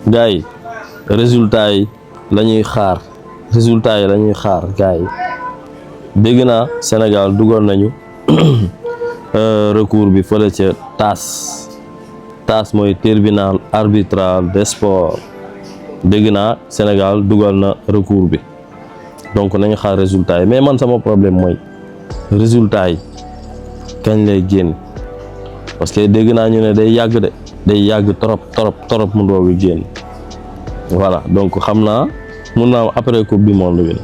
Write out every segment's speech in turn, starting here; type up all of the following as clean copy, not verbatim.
gars yi résultat yi la ñuy xaar gars yi dégg naa Sénégal dugal nañu recours bi fële ca TAS mooy tribunal arbitral des sports dégg naa Sénégal dugal na recours bi donc nañu xaar résultat yi mais man sama problème mooy résultat yi kañ lay génn parce que dégg naa ñu ne day yàgg trop mu doog génn voilà donc xam naa mun naa après coupe du monde bi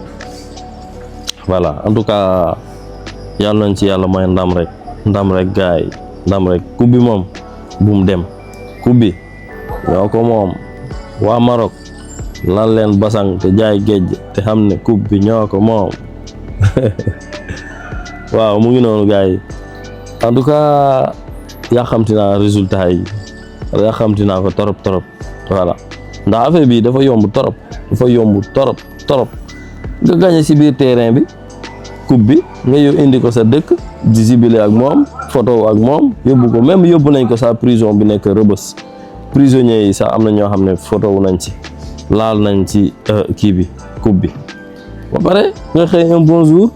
voilà en tout cas yàlla nañ ci yàlla may ndam rek gars yi ndam rek coupe bi moom bu mu dem coupe bi ñoo ko moom waa Maroc lan leen basang te jaay géej te xam ne coupe bi ñoo ko moom waaw mu ngi noonu gars yi en tout cas yàqamti naa résultat yi yàqamti naa ko trop voilà ndax affaire bi dafa yomb trop nga gagné ci biir terrain bi coupe bi nga yow indi ko sa dëkk di zibilé ak moom photo ak moom yóbbu ko même yóbbu nañ ko sa prison bi nekk Rebeuss prisonniers yi sax am na ñoo xam ne photo wu nañ ci laal nañ ci kii bi coupe bi ba pare nga xëy un bon jour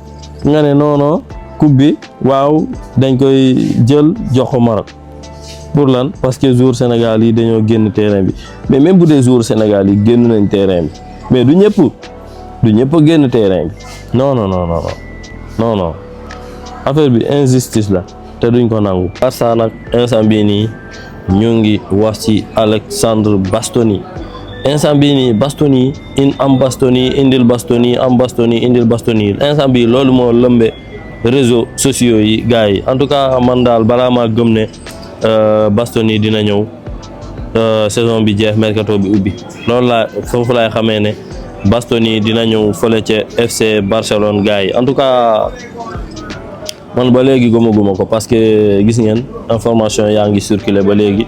nga ne non coupe bi waaw dañ koy jël jox ko Maroc pour lan parce que joueur Sénégal yi dañoo génn terrain bi mais même bu dee joueur Sénégal yi génn nañ terrain bi mais du ñëpp a génn terrain bi non affaire bi injustice la te duñ ko nangu. Barça nag instant bii nii ñu ngi wax ci Alexandre Bastoni instant bii nii Bastoni am Bastoni indil Bastoni am Bastoni indil Bastoni instant bii loolu moo lëmbe réseaux sociaux yi gars yi en tout cas man daal balaa maa gëm ne Bastoni dina ñëw saison bi jeex mercato bi ubbi loolu laa foofu laay xamee ne Bastoni dina ñëw fële ca FC Barcelone gars yi en tout cas man ba léegi gëmaguma ko parce que gis ngeen information yaa ngi circulé ba léegi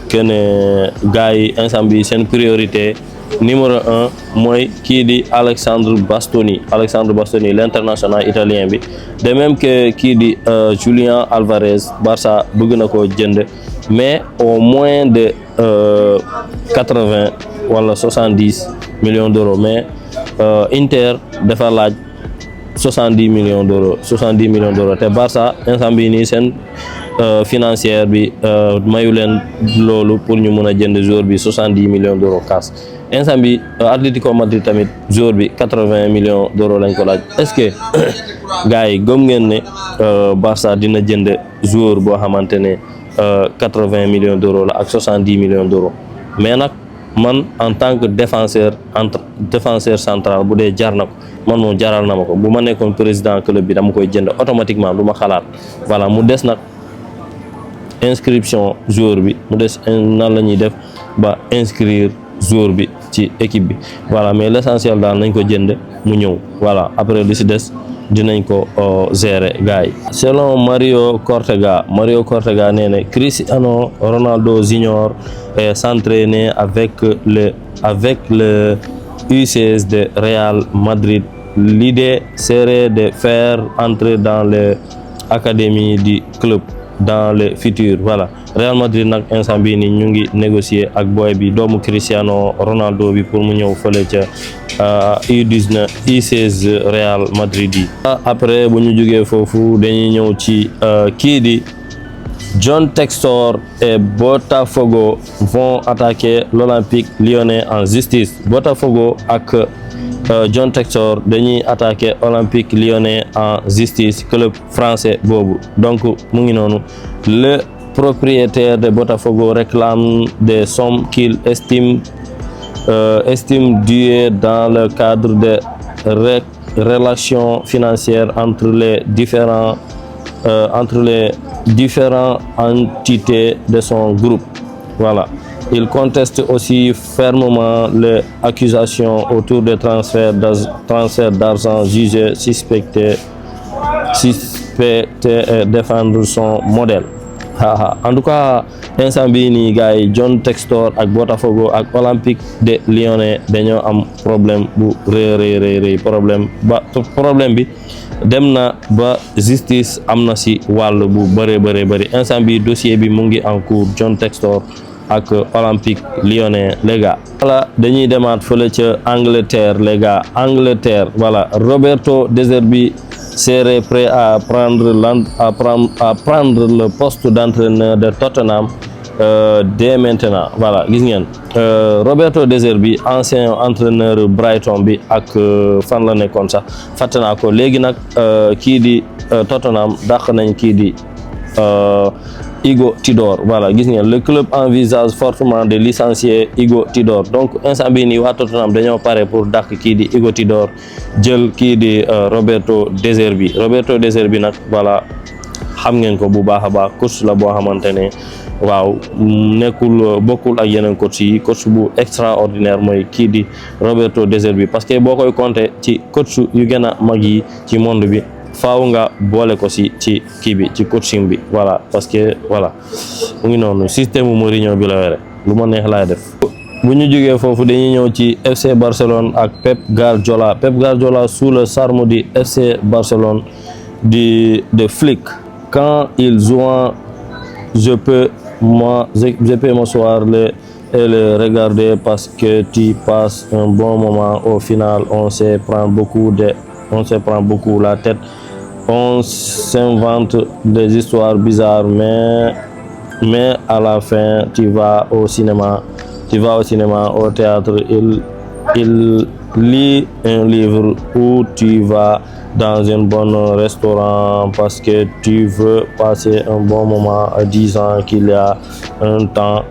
que ne gars yi instant bi seen priorité numéro 1 mooy kii di Alexandre Bastoni l'international italien bi de même que kii di Julian Alvarez Barça bëgg na ko jënd mais au moins de 80 wala 70 millions d'euros mais Inter dafa laaj 70 millions d'euros te Barça instant bi nii seen financière bi mayu leen loolu pour ñu mën a jënd joueur bi 70 millions d'euros cash instant bi Atlético Madrid tamit joueur bi 80 millions d'euros lañ ko laaj est-ce que gars yi gëm ngeen ne Barça dina jënd joueur boo xamante ne 80 millions d'euros la ak 70 millions d'euros mais nag man en tant que défenseur central bu dee jar na ko man moom jaral na ma ko bu ma nekkoon président club bi dama koy jënd automatiquement du ma xalaat voilà mu des nag inscription joueur bi mu des nan la ñuy def ba inscrire joueur bi ci équipe bi voilà mais l'essentiel daal nañ ko jënd mu ñëw voilà après li ci des dinañ ko gérer gars yi. Selon Mario Cortega nee na Cristiano Ronaldo Junior s'entraîner avec le U16 de Real Madrid. L'idée serait de faire entrer dans l'académie du club dans le futur voilà Real Madrid nag instant bii nii ñu ngi négocier ak boy bi doomu Cristiano Ronaldo bi pour mu ñëw fële ca U19 U16 Real Madrid yi. après bu ñu jógee foofu dañuy ñëw ci kii di John Textor et Botafogo vont attaquer l'Olympique Lyonnais en justice. Botafogo ak John Textor dañuy attaquer Olympique Lyonnais en justice club français boobu donc mu ngi noonu le propriétaire de Botafogo réclame des sommes qu'il estime dues dans le cadre de relations financières entre les différentes entités de son groupe. Voilà. Il conteste aussi fermement les accusations autour des transferts d'argent jugés suspectés et défendre son modèle. En tout cas instant bii nii gars yi John Textor ak Botafogo ak Olympique de Lyonnais dañoo am problème bu rëy problème bi dem na ba justice am na ci wàll bu bëree instant bi dossier bi mu ngi en cours John Textor ak Olympique Lyonnais les gars. Voilà dañuy demaat fële ca Angleterre les gars. Angleterre voilà, Roberto De Zerbi serait prêt à prendre le poste d'entraîneur de Tottenham dès maintenant. Voilà gis ngeen Roberto De Zerbi ancien entraîneur Brighton bi ak fan la nekkoon sax fàtte naa ko léegi nag kii di Tottenham dàq nañ kii di Igo Tudor. Voilà gis ngeen le club envisage fortement de licencier Igo Tudor. Donc instant bii nii waa Tottenham dañoo pare pour dàq kii di Igo Tudor jël kii di Roberto De Zerbi. Roberto De Zerbi nag voilà xam ngeen ko bu baax a baax, coach la boo xamante ne waaw nekkul bokkul ak yeneen coach yi. Coach bu extraordinaire mooy kii di Roberto De Zerbi, parce que boo koy compter ci coach yu gën a mag yi ci monde bi faaw nga boole ko ci kii bi ci coaching bi. Voilà parce que voilà mu ngi noonu système Mourinho bi la wére lu ma neex laay def. bu ñu jógee foofu dañuy ñëw ci FC Barcelone ak Pep Guardiola. Pep Guardiola sous le charme du FC Barcelone de Flick. Quand il joue, je peux m'asseoir et le regarder parce que tu passes un bon moment. Au final, on se prend beaucoup la tête. On s'invente des histoires bizarres, mais à la fin, tu vas au cinéma, au théâtre, il lit un livre ou tu vas dans un bon restaurant parce que tu veux passer un bon moment. Disons qu'il y a un temps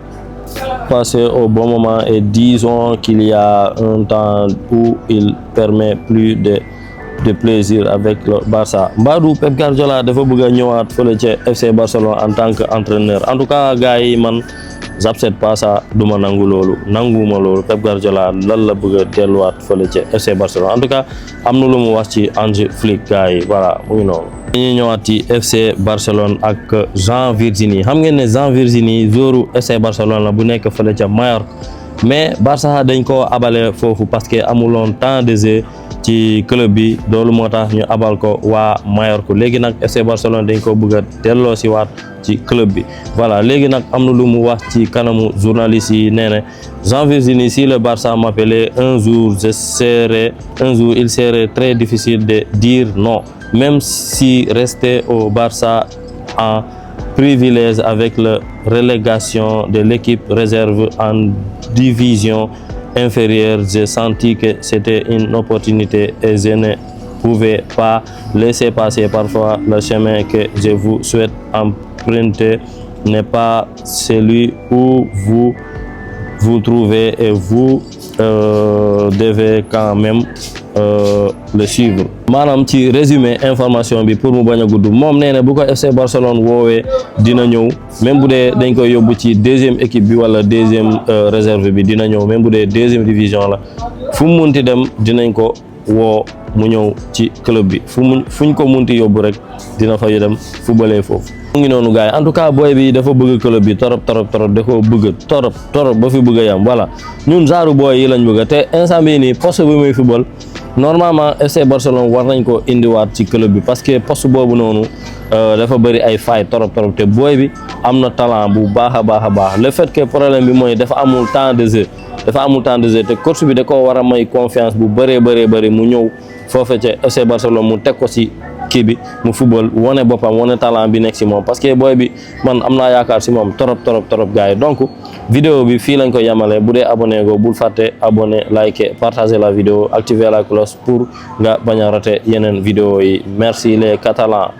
passer au bon moment et disons qu'il y a un temps où il permet plus de plaisir avec le Barça. Mbadou Pep Guardiola dafa bëgg a ñëwaat fële ca FC Barcelone en tant que entraîneur. En tout cas gars yi man j'accepte pas ça, duma nanguma loolu. Pep Guardiola lan la bëgg a delluwaat fële ca FC Barcelone. En tout cas am na lu mu wax ci Hansi Flick gars yi voilà mu ngi noonu. dañuy ñëwaat ci FC Barcelone ak Jean Virginie. xam ngeen ne Jean Virginie joueur FC Barcelone la bu nekk fële ca Mallorca, mais Barça dañ ko abale foofu parce que amuloon temps de jeu ci club bi, loolu moo tax ñu abal ko waa Mallorca. léegi nag FC Barcelone dañ ko bëgg a delloo si waat ci club bi. voilà léegi nag am na lu mu wax ci kanamu journaliste yi. nee na Jean Virginie, si le Barça m'appelait un jour il serait très difficile de dire non, même si rester au Barça en privilège avec la relégation de l'équipe réserve en division inférieure. J'ai senti que c'était une opportunité et je ne pouvais pas laisser passer. Parfois, le chemin que je vous souhaite emprunter n'est pas celui où vous vous trouvez et vous devez quand même le suivre. maanaam ci résumé information bi pour mu bañ a gudd, moom nee na bu ko FC Barcelone woowee dina ñëw, même bu dee dañ koy yóbbu ci deuxième équipe bi wala deuxième réserve bi dina ñëw, même bu dee deuxième division la fu mu munti dem dinañ ko woo mu ñëw ci club bi. fuñ ko munti yóbbu rek dina fa dem footballé foofu. mu ngi noonu gars yi en tout cas boy bi dafa bëgg club bi torop da ko bëgg torop ba fi bëgg a yam. voilà ñun genre boy yi lañ bëgg te instant bii nii poste bi muy football normalement FC Barcelone war nañ ko indiwaat ci club bi parce que poste boobu noonu dafa bëri ay failles torop te boy bi am na talent bu baax a baax. Le fait que problème bi mooy dafa amul temps de jeu te coach bi da ko war a may confiance bu bëree mu ñëw foofe ca FC Barcelone mu teg ko ci kii bi mu football wane boppam wane talent bi nekk ci moom, parce que boy bi man am naa yaakaar ci moom torop gars yi. donc vidéo bi fii lañ ko yemale. bu dee abonné go bul fàtte abonné, liker, partager la vidéo, activer la cloche pour nga bañ a rater yeneen vidéo yi. Merci les Catalans.